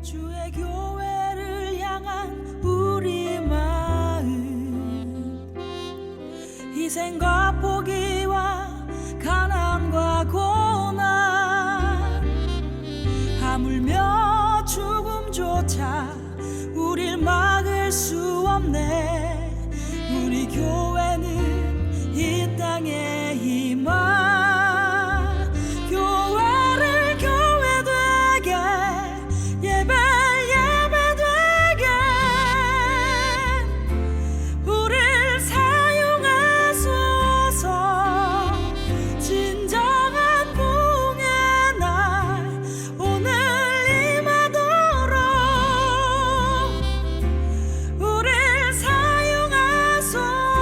주의 교회를 향한 우리 마음, 희생과 포기와 가난과 고난, 하물며 죽음조차 우릴 막을 수 없네. 우리 교회는 이 땅의 희망, 교회를 교회되게, 예배 예배되게 우릴 사용하소서. 진정한 부흥의 날 오늘 임하도록 우릴 사용하소서.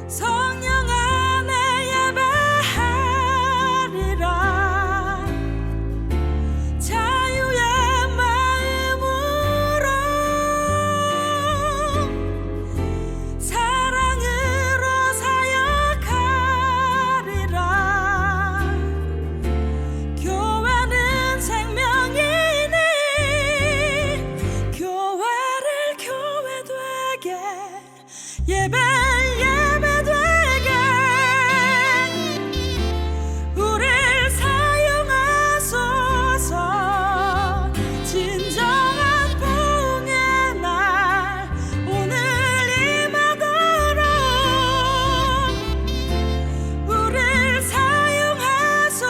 성령 안에 예배하리라. 자유의 마음으로 사랑으로 사역하리라. 교회는 생명이니 교회를 교회되게, 예배 예배되게 우릴 사용하소서. 진정한 부흥의 날 오늘 임하도록 우릴 사용하소서.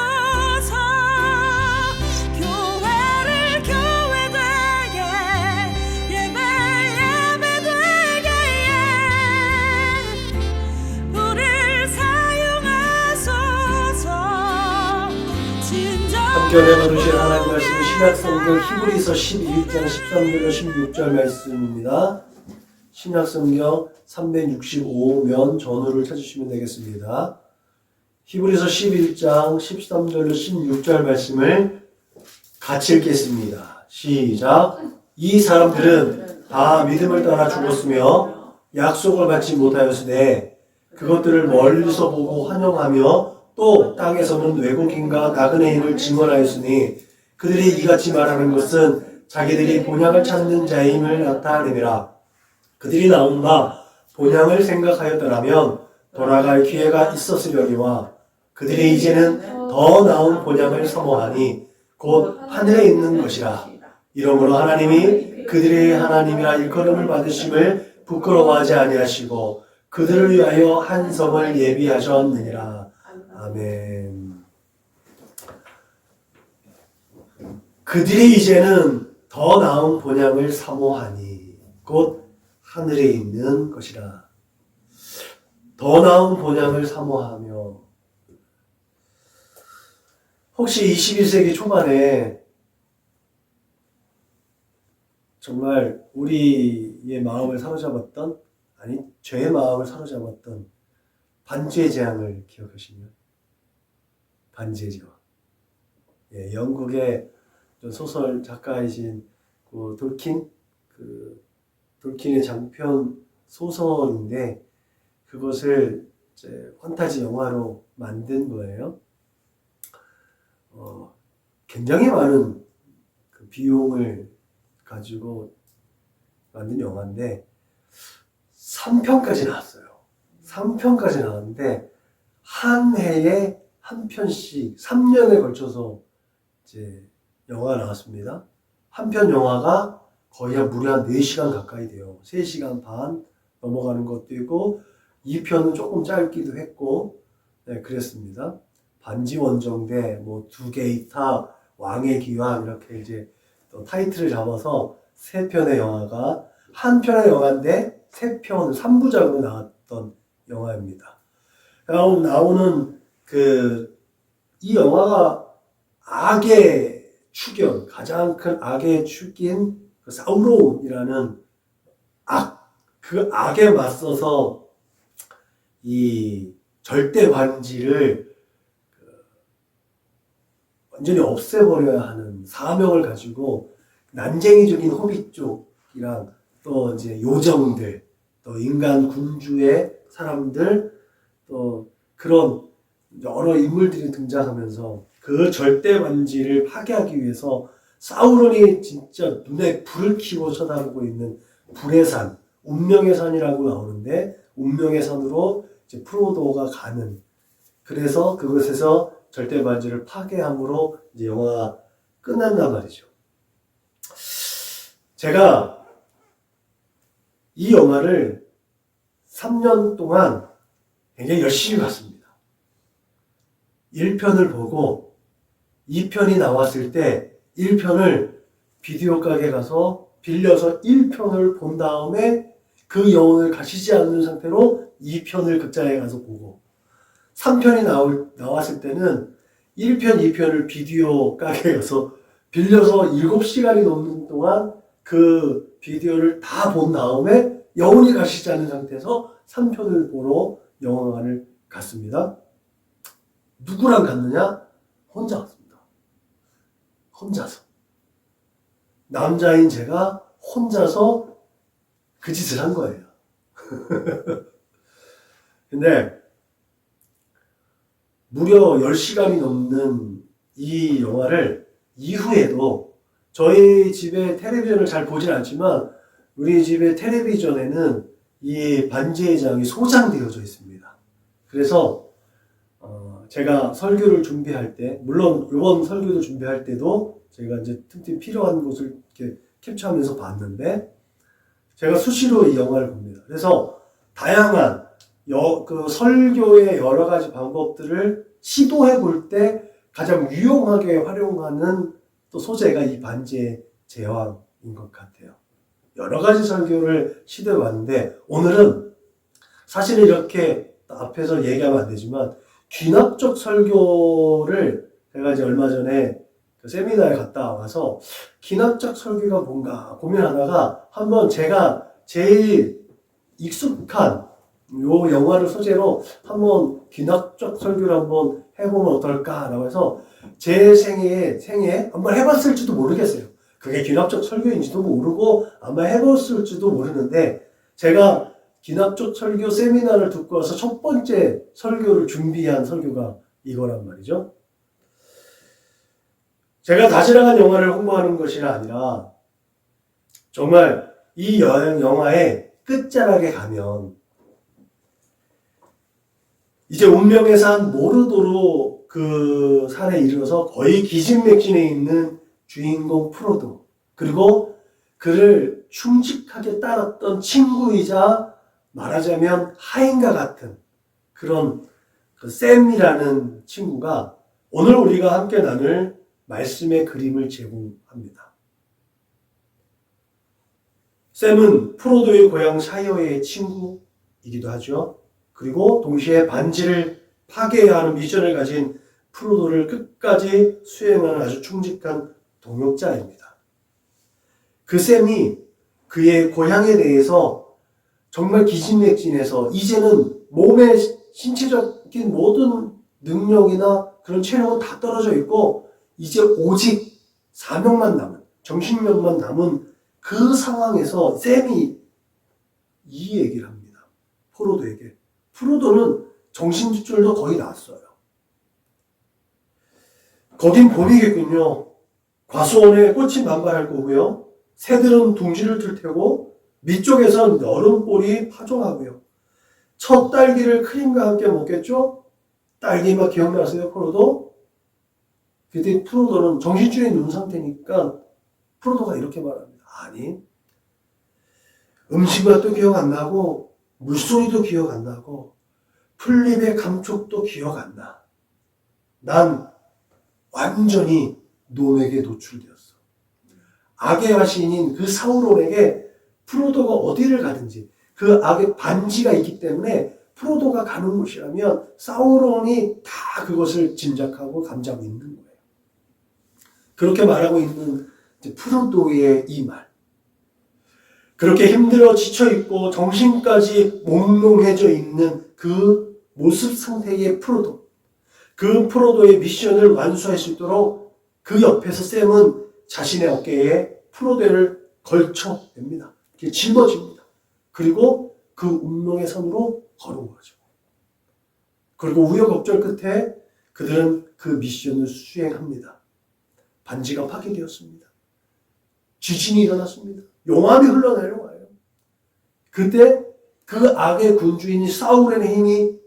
교회를 교회되게, 예배 예배되게 우릴 사용하소서. 진정 함께 내버리신 하나님 말씀은 신약성경 히브리서 12장 13절로 16절 말씀입니다. 신약성경 365면 전후를 찾으시면 되겠습니다. 히브리서 11장 13절로 16절 말씀을 같이 읽겠습니다. 시작. 이 사람들은 다 믿음을 따라 죽었으며 약속을 받지 못하였으되 그것들을 멀리서 보고 환영하며 또 땅에서는 외국인과 나그네인을 증언하였으니 그들이 이같이 말하는 것은 자기들이 본향을 찾는 자임을 나타내니라. 그들이 나온다 본향을 생각하였더라면 돌아갈 기회가 있었으려니와 그들이 이제는 더 나은 본향을 사모하니 곧 하늘에 있는 것이라. 이러므로 하나님이 그들의 하나님이라 일컬음을 받으심을 부끄러워하지 아니하시고 그들을 위하여 한 성을 예비하셨느니라. 아멘. 그들이 이제는 더 나은 본향을 사모하니 곧 하늘에 있는 것이라. 더 나은 본향을 사모하며, 혹시 21세기 초반에 정말 우리의 마음을 사로잡았던, 아니 죄의 마음을 사로잡았던 반지의 제왕을 기억하시나요? 반지의 제왕. 예, 영국의 소설 작가이신 그 돌킨의 장편 소설인데 그것을 이제 판타지 영화로 만든 거예요. 굉장히 많은 그 비용을 가지고 만든 영화인데 3편까지 나왔어요. 3편까지 나왔는데 한 해에 한 편씩 3년에 걸쳐서 이제 영화가 나왔습니다. 한 편 영화가 거의 무려 한 4시간 가까이 돼요. 3시간 반 넘어가는 것도 있고 2편은 조금 짧기도 했고, 네, 그랬습니다. 반지 원정대, 뭐 두 개의 탑, 왕의 기왕 이렇게 이제 또 타이틀을 잡아서 3편의 영화가, 한 편의 영화인데 3편, 3부작으로 나왔던 영화입니다. 나오는 이 영화가 악의 축인, 가장 큰 악의 축인 그 사우론이라는 그 악에 맞서서 이 절대 반지를 완전히 없애버려야 하는 사명을 가지고 난쟁이적인 호빗 쪽이랑 또 이제 요정들, 또 인간 군주의 사람들, 또 그런 여러 인물들이 등장하면서 그 절대 반지를 파괴하기 위해서 사우론이 진짜 눈에 불을 켜고 쳐다보고 있는 불의 산, 운명의 산이라고 나오는데 운명의 산으로 이제 프로도가 가는, 그래서 그곳에서 절대 반지를 파괴함으로 이제 영화가 끝난단 말이죠. 제가 이 영화를 3년 동안 굉장히 열심히 봤습니다. 1편을 보고 2편이 나왔을 때 1편을 비디오 가게 가서 빌려서 1편을 본 다음에 그 영혼을 가시지 않는 상태로 2편을 극장에 가서 보고 3편이 나왔을 때는 1편, 2편을 비디오 가게에 가서 빌려서 7시간이 넘는 동안 그 비디오를 다 본 다음에 영혼이 가시지 않는 상태에서 3편을 보러 영화관을 갔습니다. 누구랑 갔느냐? 혼자 갔습니다. 혼자서. 남자인 제가 혼자서 그 짓을 한 거예요. 근데 무려 10시간이 넘는 이 영화를 이후에도 저희 집에 텔레비전을 잘 보진 않지만 우리 집의 텔레비전에는 이 반지의 장이 소장되어져 있습니다. 그래서 제가 설교를 준비할 때, 물론 이번 설교도 준비할 때도 제가 이제 틈틈이 필요한 곳을 이렇게 캡처하면서 봤는데 제가 수시로 이 영화를 봅니다. 그래서 다양한 그 설교의 여러 가지 방법들을 시도해 볼 때 가장 유용하게 활용하는 또 소재가 이 반지의 제왕인 것 같아요. 여러 가지 설교를 시도해 봤는데 오늘은 사실은 이렇게 앞에서 얘기하면 안 되지만 귀납적 설교를 제가 이제 얼마 전에 그 세미나에 갔다 와서 귀납적 설교가 뭔가 고민하다가 한번 제가 제일 익숙한 요 영화를 소재로 한번 귀납적 설교를 한번 해보면 어떨까라고 해서 제 생애에 한번 해봤을지도 모르겠어요. 그게 귀납적 설교인지도 모르고 아마 해봤을지도 모르는데 제가 귀납적 설교 세미나를 듣고 와서 첫 번째 설교를 준비한 설교가 이거란 말이죠. 제가 다시랑한 영화를 홍보하는 것이 아니라 정말 이 영화의 끝자락에 가면 이제 운명의 산 모르도로 그 산에 이르러서 거의 기진맥진에 있는 주인공 프로도, 그리고 그를 충직하게 따랐던 친구이자 말하자면 하인과 같은 그런 그 샘이라는 친구가 오늘 우리가 함께 나눌 말씀의 그림을 제공합니다. 샘은 프로도의 고향 샤이어의 친구이기도 하죠. 그리고 동시에 반지를 파괴해야 하는 미션을 가진 프로도를 끝까지 수행하는 아주 충직한 동역자입니다. 그 샘이 그의 고향에 대해서 정말 기진맥진해서 이제는 몸의 신체적인 모든 능력이나 그런 체력은 다 떨어져 있고 이제 오직 사명만 남은, 정신력만 남은 그 상황에서 샘이 이 얘기를 합니다. 프로도에게. 프로도는 정신줄도 거의 났어요. 거긴 봄이겠군요. 과수원에 꽃이 만발할 거고요. 새들은 둥지를 틀 테고 밑쪽에선 여름볼이 파종하고요. 첫 딸기를 크림과 함께 먹겠죠? 딸기 맛 기억나세요, 프로도? 그때 프로도는 정신줄이 눈 상태니까 프로도가 이렇게 말합니다. 아니, 음식 맛도 기억 안 나고 물소리도 기억 안 나고 풀잎의 감촉도 기억 안 나. 난 완전히 놈에게 노출되었어. 악의 화신인 그 사우론에게 프로도가 어디를 가든지 그 악의 반지가 있기 때문에 프로도가 가는 곳이라면 사우론이 다 그것을 짐작하고 감지하고 있는 거예요. 그렇게 말하고 있는 프로도의 이 말. 그렇게 힘들어 지쳐있고 정신까지 몽롱해져 있는 그 모습 상태의 프로도. 그 프로도의 미션을 완수할 수 있도록 그 옆에서 샘은 자신의 어깨에 프로도를 걸쳐냅니다. 짊어집니다. 그리고 그 운명의 선으로 걸어온 거죠. 그리고 우여곡절 끝에 그들은 그 미션을 수행합니다. 반지가 파괴되었습니다. 지진이 일어났습니다. 용암이 흘러내려와요. 그때 그 악의 군주인 사울의 힘이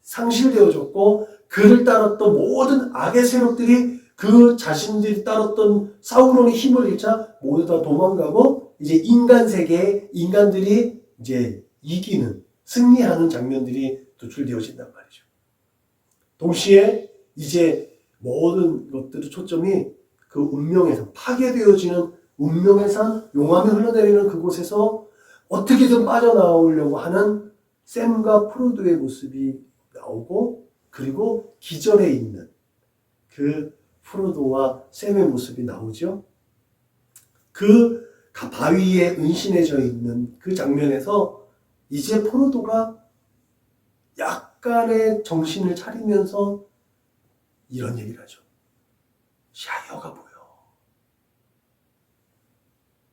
상실되어졌고 그를 따랐던 모든 악의 세력들이 그 자신들이 따랐던 사울의 힘을 잃자 모두 다 도망가고 이제 인간 세계에 인간들이 이제 이기는 승리하는 장면들이 도출되어진단 말이죠. 동시에 이제 모든 것들의 초점이 그 운명의 산, 파괴되어지는 운명의 산, 용암이 흘러내리는 그곳에서 어떻게든 빠져나오려고 하는 샘과 프로도의 모습이 나오고 그리고 기절해 있는 그 프로도와 샘의 모습이 나오죠. 그 바위에 은신해져 있는 그 장면에서 이제 프로도가 약간의 정신을 차리면서 이런 얘기를 하죠. 샤이어가 보여.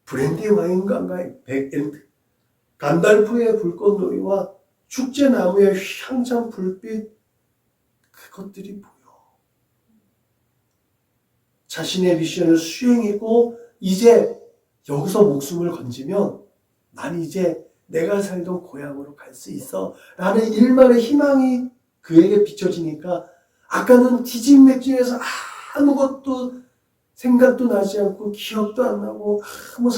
브랜디 와인강가의 백엔드, 간달프의 불꽃놀이와 축제나무의 휘황찬 불빛, 그것들이 보여. 자신의 미션을 수행했고 이제 여기서 목숨을 건지면 난 이제 내가 살던 고향으로 갈 수 있어 라는 일만의 희망이 그에게 비춰지니까 아까는 기진맥진해서 아무것도 생각도 나지 않고 기억도 안 나고 아무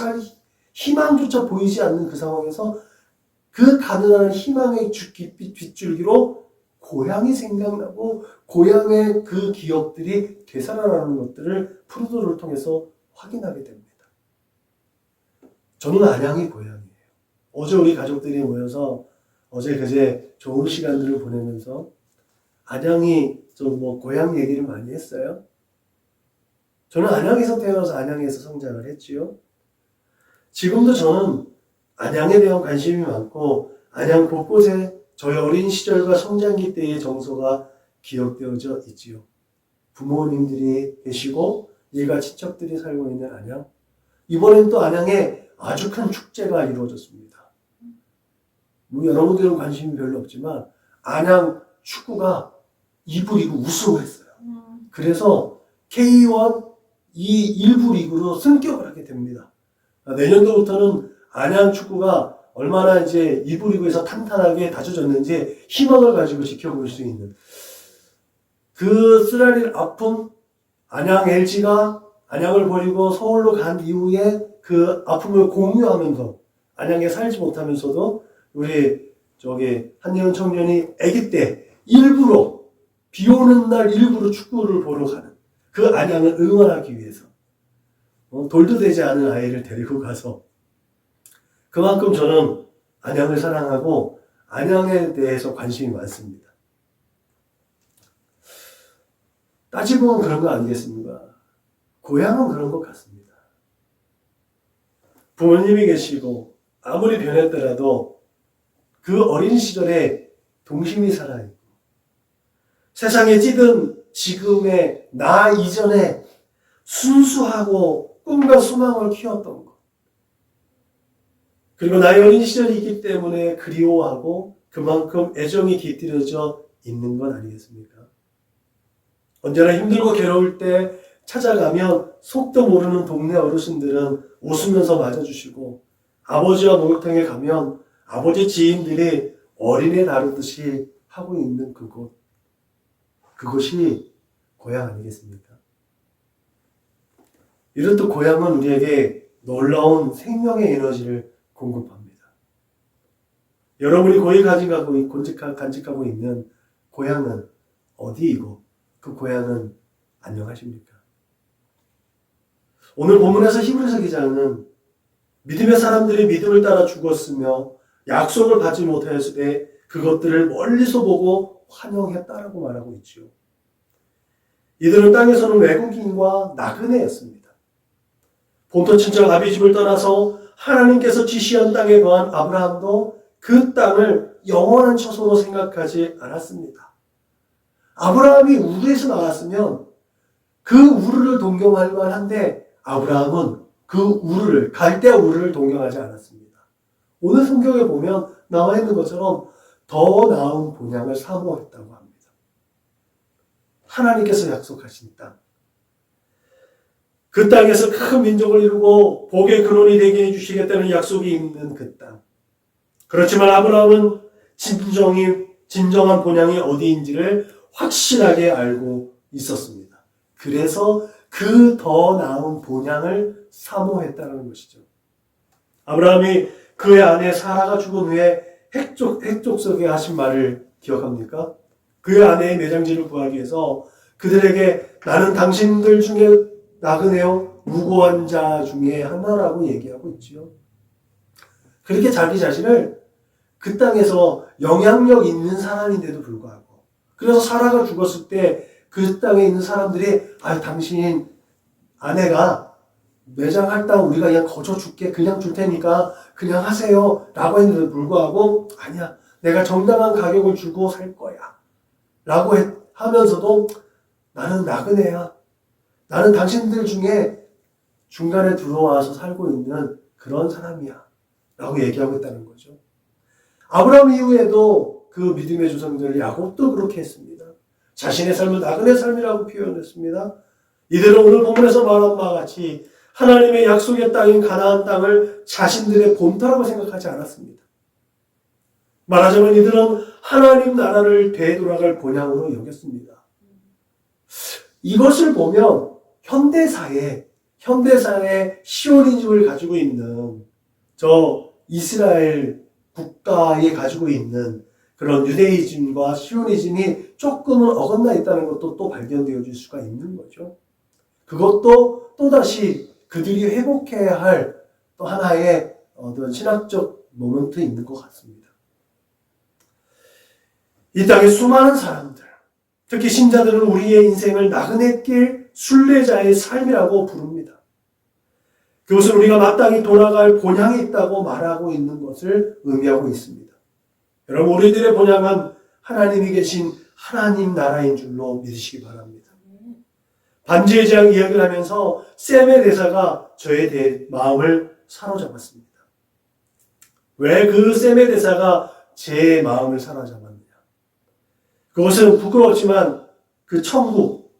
희망조차 보이지 않는 그 상황에서 그 가난한 희망의 빗줄기로 고향이 생각나고 고향의 그 기억들이 되살아나는 것들을 프로도를 통해서 확인하게 됩니다. 저는 안양이 고향이에요. 어제 우리 가족들이 모여서 어제 그제 좋은 시간들을 보내면서 안양이 좀 고향 얘기를 많이 했어요. 저는 안양에서 태어나서 안양에서 성장을 했지요. 지금도 저는 안양에 대한 관심이 많고 안양 곳곳에 저의 어린 시절과 성장기 때의 정서가 기억되어져 있지요. 부모님들이 계시고 일가 친척들이 살고 있는 안양. 이번엔 또 안양에 아주 큰 축제가 이루어졌습니다. 여러분들은 관심이 별로 없지만 안양 축구가 2부 리그 우승을 했어요. 그래서 K1 이 1부 리그로 승격을 하게 됩니다. 내년도부터는 안양 축구가 얼마나 이제 2부 리그에서 탄탄하게 다져졌는지 희망을 가지고 지켜볼 수 있는 그 쓰라릴 아픔, 안양 LG가 안양을 버리고 서울로 간 이후에 그 아픔을 공유하면서 안양에 살지 못하면서도 우리 한예은 청년이 아기 때 일부러 비 오는 날 일부러 축구를 보러 가는 그 안양을 응원하기 위해서 돌도 되지 않은 아이를 데리고 가서 그만큼 저는 안양을 사랑하고 안양에 대해서 관심이 많습니다. 따지고 보면 그런 거 아니겠습니까? 고향은 그런 것 같습니다. 부모님이 계시고 아무리 변했더라도 그 어린 시절에 동심이 살아있고 세상에 찌든 지금의 나 이전에 순수하고 꿈과 소망을 키웠던 것 그리고 나의 어린 시절이 있기 때문에 그리워하고 그만큼 애정이 깃들여져 있는 건 아니겠습니까? 언제나 힘들고 괴로울 때 찾아가면 속도 모르는 동네 어르신들은 웃으면서 맞아주시고 아버지와 목욕탕에 가면 아버지 지인들이 어린애 다루듯이 하고 있는 그곳이 고향 아니겠습니까? 이런 또 고향은 우리에게 놀라운 생명의 에너지를 공급합니다. 여러분이 고이 간직하고 있는 고향은 어디이고 그 고향은 안녕하십니까? 오늘 본문에서 히브리서 기자는 믿음의 사람들이 믿음을 따라 죽었으며 약속을 받지 못하였을 때 그것들을 멀리서 보고 환영했다라고 말하고 있지요. 이들은 땅에서는 외국인과 나그네였습니다. 본토 친척 아비집을 떠나서 하나님께서 지시한 땅에 거한 아브라함도 그 땅을 영원한 처소로 생각하지 않았습니다. 아브라함이 우르에서 나왔으면 그 우르를 동경할 만한데 아브라함은 그 우르를 갈대아 우르를 동경하지 않았습니다. 오늘 성경에 보면 나와 있는 것처럼 더 나은 본향을 사모했다고 합니다. 하나님께서 약속하신 땅. 그 땅에서 큰 민족을 이루고 복의 근원이 되게 해주시겠다는 약속이 있는 그 땅. 그렇지만 아브라함은 진정한 본향이 어디인지를 확실하게 알고 있었습니다. 그래서 그 더 나은 본향을 사모했다는 것이죠. 아브라함이 그의 아내 사라가 죽은 후에 핵족속에 하신 말을 기억합니까? 그의 아내의 매장지를 구하기 위해서 그들에게 나는 당신들 중에 나그네요 무고한 자 중에 하나라고 얘기하고 있지요. 그렇게 자기 자신을 그 땅에서 영향력 있는 사람인데도 불구하고, 그래서 사라가 죽었을 때 그 땅에 있는 사람들이 당신 아내가 매장할 땅 우리가 그냥 거저 줄게, 그냥 줄 테니까 그냥 하세요 라고 했는데도 불구하고 아니야, 내가 정당한 가격을 주고 살 거야 라고 하면서도 나는 나그네야, 나는 당신들 중에 중간에 들어와서 살고 있는 그런 사람이야 라고 얘기하고 있다는 거죠. 아브라함 이후에도 그 믿음의 조상들 야곱도 그렇게 했습니다. 자신의 삶은 나그네 삶이라고 표현했습니다. 이들은 오늘 본문에서 말한 바와 같이 하나님의 약속의 땅인 가나안 땅을 자신들의 본토라고 생각하지 않았습니다. 말하자면 이들은 하나님 나라를 되돌아갈 본향으로 여겼습니다. 이것을 보면 현대사에 시오니즘을 가지고 있는 저 이스라엘 국가에 가지고 있는 그런 유대이즘과 시오니즘이 조금은 어긋나 있다는 것도 또 발견되어질 수가 있는 거죠. 그것도 또다시 그들이 회복해야 할 또 하나의 어떤 신학적 모멘트 있는 것 같습니다. 이 땅의 수많은 사람들, 특히 신자들은 우리의 인생을 나그네길 순례자의 삶이라고 부릅니다. 그것은 우리가 마땅히 돌아갈 본향이 있다고 말하고 있는 것을 의미하고 있습니다. 여러분, 우리들의 본향은 하나님이 계신 하나님 나라인 줄로 믿으시기 바랍니다. 반지의 제왕 이야기를 하면서 셈의 대사가 저의 마음을 사로잡았습니다. 왜 그 셈의 대사가 제 마음을 사로잡았느냐? 그것은 부끄럽지만 그 천국,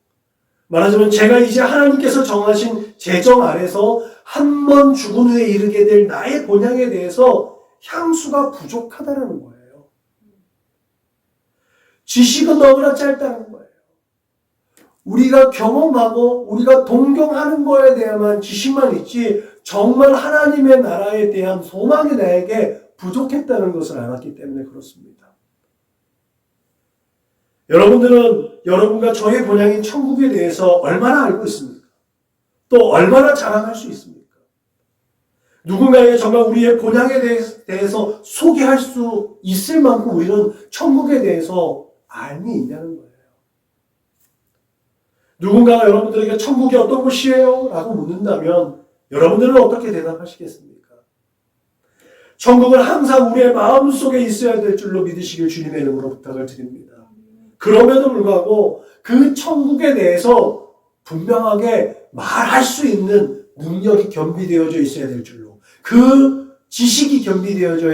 말하자면 제가 이제 하나님께서 정하신 재정 아래서 한 번 죽은 후에 이르게 될 나의 본향에 대해서 향수가 부족하다는 거예요. 지식은 너무나 짧다는 거예요. 우리가 경험하고 우리가 동경하는 거에 대한 지식만 있지 정말 하나님의 나라에 대한 소망이 나에게 부족했다는 것을 알았기 때문에 그렇습니다. 여러분들은 여러분과 저의 본향인 천국에 대해서 얼마나 알고 있습니까? 또 얼마나 자랑할 수 있습니까? 누군가에게 정말 우리의 본향에 대해서 소개할 수 있을 만큼 우리는 천국에 대해서 알미 있냐는 거예요. 누군가가 여러분들에게 천국이 어떤 곳이에요? 라고 묻는다면 여러분들은 어떻게 대답하시겠습니까? 천국은 항상 우리의 마음속에 있어야 될 줄로 믿으시길 주님의 이름으로 부탁을 드립니다. 그럼에도 불구하고 그 천국에 대해서 분명하게 말할 수 있는 능력이 겸비되어져 있어야 될 줄로, 그 지식이 겸비되어져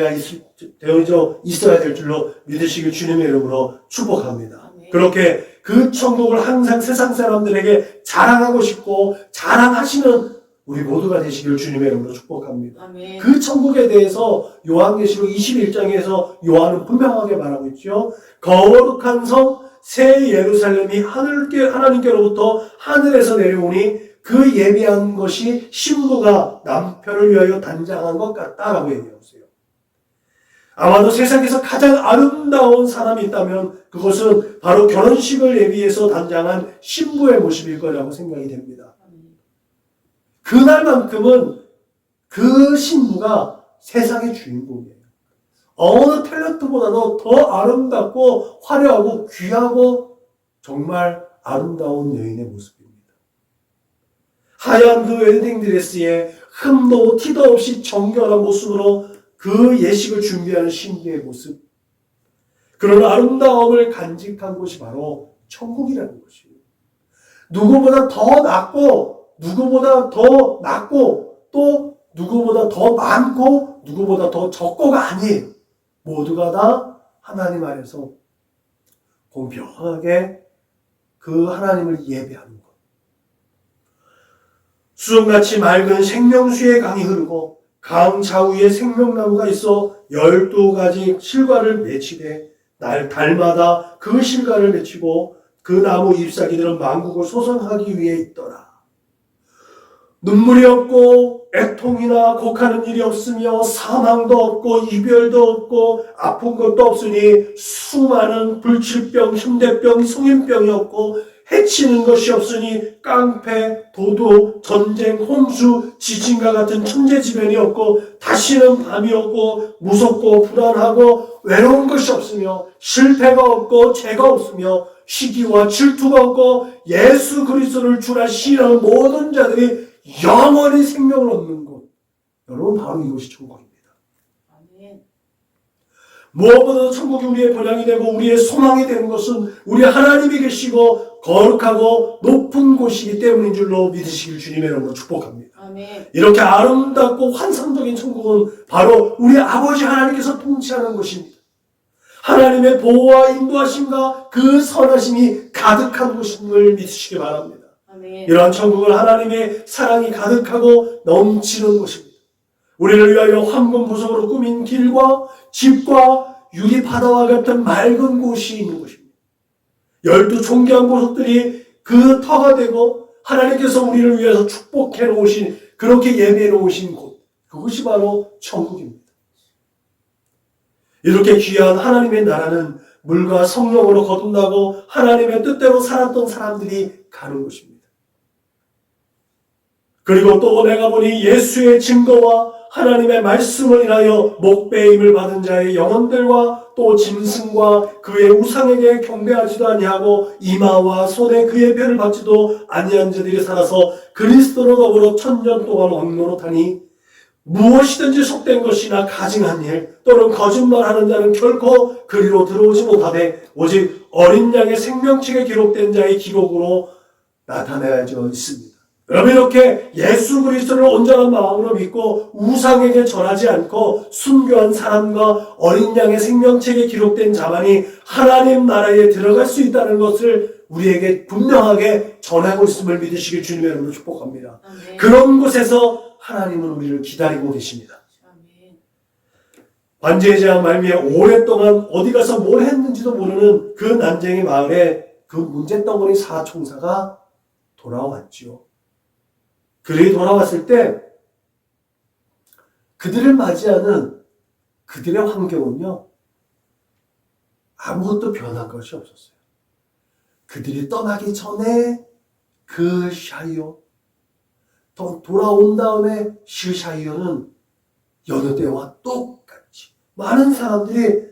있어야 될 줄로 믿으시길 주님의 이름으로 축복합니다. 그렇게 그 천국을 항상 세상 사람들에게 자랑하고 싶고 자랑하시는 우리 모두가 되시길 주님의 이름으로 축복합니다. 아멘. 그 천국에 대해서 요한계시록 21장에서 요한은 분명하게 말하고 있죠. 거룩한 성 새 예루살렘이 하나님께로부터 하늘에서 내려오니 그 예비한 것이 신부가 남편을 위하여 단장한 것 같다라고 얘기하고 있어요. 아마도 세상에서 가장 아름다운 사람이 있다면 그것은 바로 결혼식을 예비해서 단장한 신부의 모습일 거라고 생각이 됩니다. 그날만큼은 그 신부가 세상의 주인공이에요. 어느 탤런트보다도 더 아름답고 화려하고 귀하고 정말 아름다운 여인의 모습입니다. 하얀 그 웨딩드레스에 흠도 티도 없이 정결한 모습으로 그 예식을 준비하는 신부의 모습, 그런 아름다움을 간직한 곳이 바로 천국이라는 것이에요. 누구보다 더 낫고 또 누구보다 더 많고 누구보다 더 적고가 아니에요. 모두가 다 하나님 안에서 공평하게 그 하나님을 예배하는 것. 수정같이 맑은 생명수의 강이 흐르고 강 좌우에 생명나무가 있어 12가지 실과를 맺히되 달마다 그 실과를 맺히고 그 나무 잎사귀들은 만국을 소성하기 위해 있더라. 눈물이 없고 애통이나 곡하는 일이 없으며 사망도 없고 이별도 없고 아픈 것도 없으니 수많은 불치병, 흉대병, 성인병이 없고 해치는 것이 없으니 깡패, 도둑, 전쟁, 홍수, 지진과 같은 천재지변이 없고 다시는 밤이 없고 무섭고 불안하고 외로운 것이 없으며 실패가 없고 죄가 없으며 시기와 질투가 없고 예수 그리스도를 주라 신앙하는 모든 자들이 영원히 생명을 얻는 곳. 여러분 바로 이것이 천국입니다. 아멘. 무엇보다도 천국이 우리의 본향이 되고 우리의 소망이 되는 것은 우리 하나님이 계시고 거룩하고 높은 곳이기 때문인 줄로 믿으시길 주님의 이름으로 축복합니다. 아멘. 이렇게 아름답고 환상적인 천국은 바로 우리 아버지 하나님께서 통치하는 곳입니다. 하나님의 보호와 인도하심과 그 선하심이 가득한 곳임을 믿으시기 바랍니다. 아멘. 이러한 천국은 하나님의 사랑이 가득하고 넘치는 곳입니다. 우리를 위하여 황금 보석으로 꾸민 길과 집과 유리 바다와 같은 맑은 곳이 있는 곳입니다. 12 존귀한 보석들이 그 터가 되고 하나님께서 우리를 위해서 축복해 놓으신, 그렇게 예배해 놓으신 곳, 그것이 바로 천국입니다. 이렇게 귀한 하나님의 나라는 물과 성령으로 거듭나고 하나님의 뜻대로 살았던 사람들이 가는 곳입니다. 그리고 또 내가 보니 예수의 증거와 하나님의 말씀을 인하여 목배임을 받은 자의 영혼들과 또 짐승과 그의 우상에게 경배하지도 아니하고 이마와 손에 그의 별을 받지도 아니한 자들이 살아서 그리스도로 더불어 1000년 동안 왕노릇하니 무엇이든지 속된 것이나 가증한 일 또는 거짓말하는 자는 결코 그리로 들어오지 못하되 오직 어린 양의 생명책에 기록된 자의 기록으로 나타내져 있습니다. 여러분, 이렇게 예수 그리스도를 온전한 마음으로 믿고 우상에게 절하지 않고 순교한 사람과 어린 양의 생명책에 기록된 자만이 하나님 나라에 들어갈 수 있다는 것을 우리에게 분명하게 전하고 있음을 믿으시길 주님의 이름으로 축복합니다. 아멘. 그런 곳에서 하나님은 우리를 기다리고 계십니다. 아멘. 반지의 제왕 말미에 오랫동안 어디 가서 뭘 했는지도 모르는 그 난쟁이 마을에 그 문제덩어리 사총사가 돌아왔지요. 그들이 돌아왔을 때 그들을 맞이하는 그들의 환경은요, 아무것도 변한 것이 없었어요. 그들이 떠나기 전에 그 샤이오, 또 돌아온 다음에 그 샤이오는 여느 때와 똑같이 많은 사람들이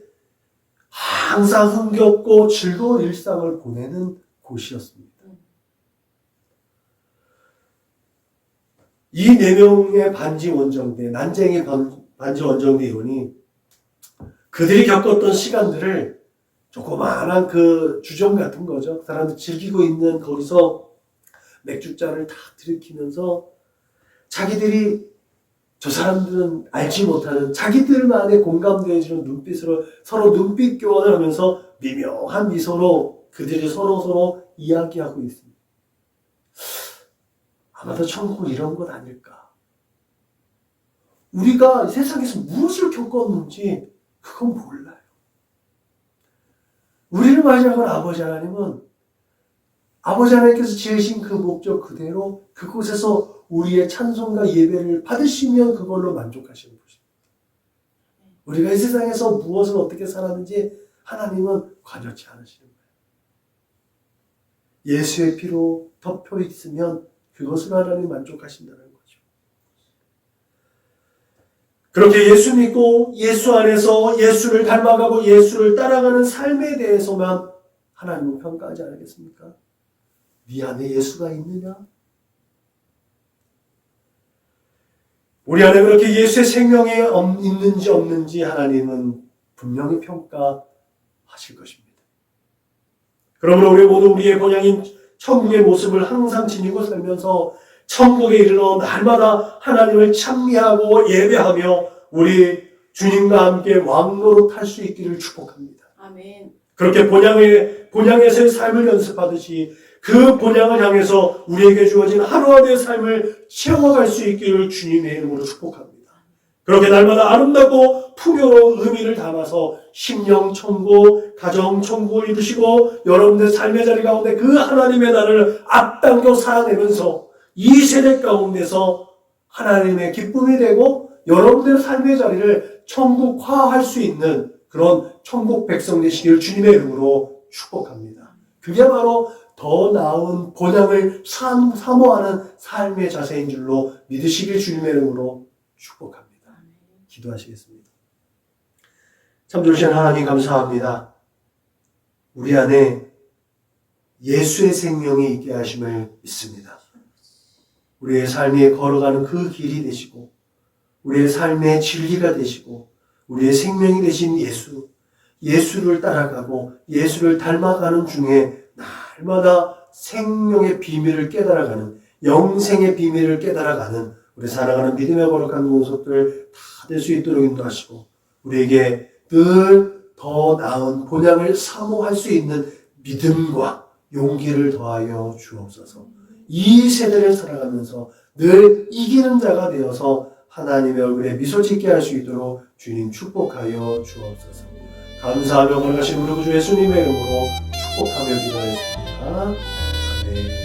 항상 흥겹고 즐거운 일상을 보내는 곳이었습니다. 이 4명의 반지 원정대, 난쟁이 반지 원정대 이론이 그들이 겪었던 시간들을 조그마한 그 주점 같은 거죠. 사람들 즐기고 있는 거기서 맥주잔을 다 들이키면서 자기들이, 저 사람들은 알지 못하는 자기들만의 공감되어지는 눈빛으로 서로 눈빛 교환을 하면서 미묘한 미소로 그들이 서로 이야기하고 있습니다. 아마도 천국은 이런 것 아닐까. 우리가 세상에서 무엇을 겪었는지 그건 몰라요. 우리를 맞이하는 아버지 하나님은 아버지 하나님께서 지으신 그 목적 그대로 그곳에서 우리의 찬송과 예배를 받으시면 그걸로 만족하시는 것입니다. 우리가 이 세상에서 무엇을 어떻게 살았는지 하나님은 관여치 않으시는 거예요. 예수의 피로 덮여 있으면 그것을 하나님 만족하신다는 거죠. 그렇게 예수 믿고 예수 안에서 예수를 닮아가고 예수를 따라가는 삶에 대해서만 하나님은 평가하지 않겠습니까? 네 안에 예수가 있느냐? 우리 안에 그렇게 예수의 생명이 있는지 없는지 하나님은 분명히 평가하실 것입니다. 그러므로 우리 모두 우리의 본향인 천국의 모습을 항상 지니고 살면서 천국에 이르러 날마다 하나님을 찬미하고 예배하며 우리 주님과 함께 왕노릇 할 수 있기를 축복합니다. 아멘. 그렇게 본향의 본향에서의 삶을 연습하듯이 그 본향을 향해서 우리에게 주어진 하루하루의 삶을 채워갈 수 있기를 주님의 이름으로 축복합니다. 그렇게 날마다 아름답고 풍요로운 의미를 담아서 심령 천국, 가정 천국을 이루시고 여러분들 삶의 자리 가운데 그 하나님의 나라를 앞당겨 살아내면서 이 세대 가운데서 하나님의 기쁨이 되고 여러분들의 삶의 자리를 천국화할 수 있는 그런 천국 백성 되시기를 주님의 이름으로 축복합니다. 그게 바로 더 나은 본향을 사모하는 삶의 자세인 줄로 믿으시길 주님의 이름으로 축복합니다. 기도하시겠습니다. 참 좋으신 하나님 감사합니다. 우리 안에 예수의 생명이 있게 하심을 믿습니다. 우리의 삶에 걸어가는 그 길이 되시고 우리의 삶의 진리가 되시고 우리의 생명이 되신 예수를 따라가고 예수를 닮아가는 중에 날마다 생명의 비밀을 깨달아가는 영생의 비밀을 깨달아가는 우리 살아가는 믿음의 거룩한 모습들 다 될 수 있도록 인도하시고 우리에게 늘 더 나은 본향을 사모할 수 있는 믿음과 용기를 더하여 주옵소서. 이 세대를 살아가면서 늘 이기는 자가 되어서 하나님의 얼굴에 미소 짓게 할 수 있도록 주님 축복하여 주옵소서. 감사하며 걸어가신 우리 구주 예수님의 이름으로 축복하며 기도하였습니다. 아멘.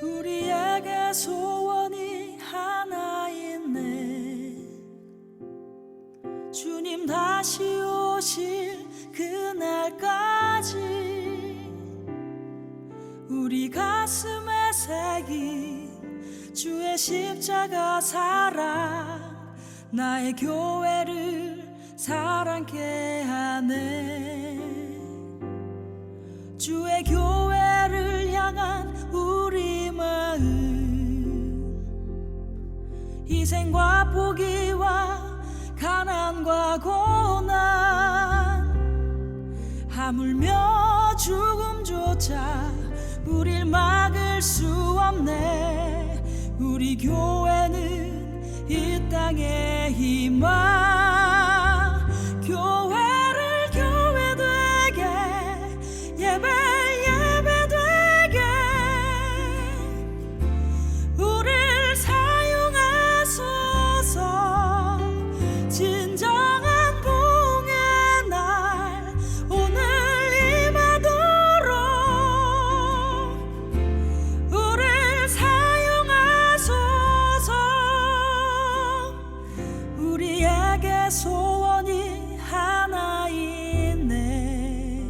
우리에게 소원이 하나 있네. 주님 다시 오실 그날까지 우리 가슴에 새긴 주의 십자가 사랑 나의 교회를 사랑케 하네. 주의 교회를 향한 우리 마음 희생과 포기와 가난과 고난 하물며 죽음조차 우릴 막을 수 없네. 우리 교회는 이 땅의 희망 교회를 교회 되게 예배 되게 우릴 사용하소서. 진정한 부흥의 날 오늘 임하도록 우릴 사용하소서. 우리에게 소원이 하나 있네.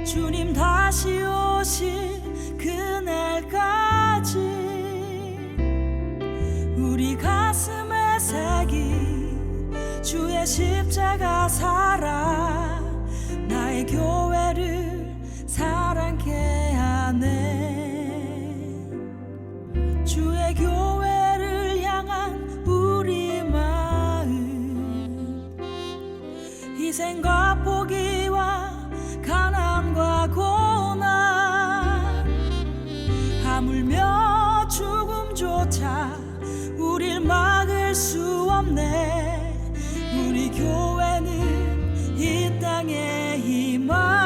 주님 다시 오실 그날까지 우리 가슴에 새긴 주의 십자가 사랑 나의 교회를 사랑케 하네. 주의 교회를 향한 우리 마음 희생과 포기와 가난과 고난 하물며 죽음조차 우릴 막을 수 없네. 우리 교회는 이 땅의 희망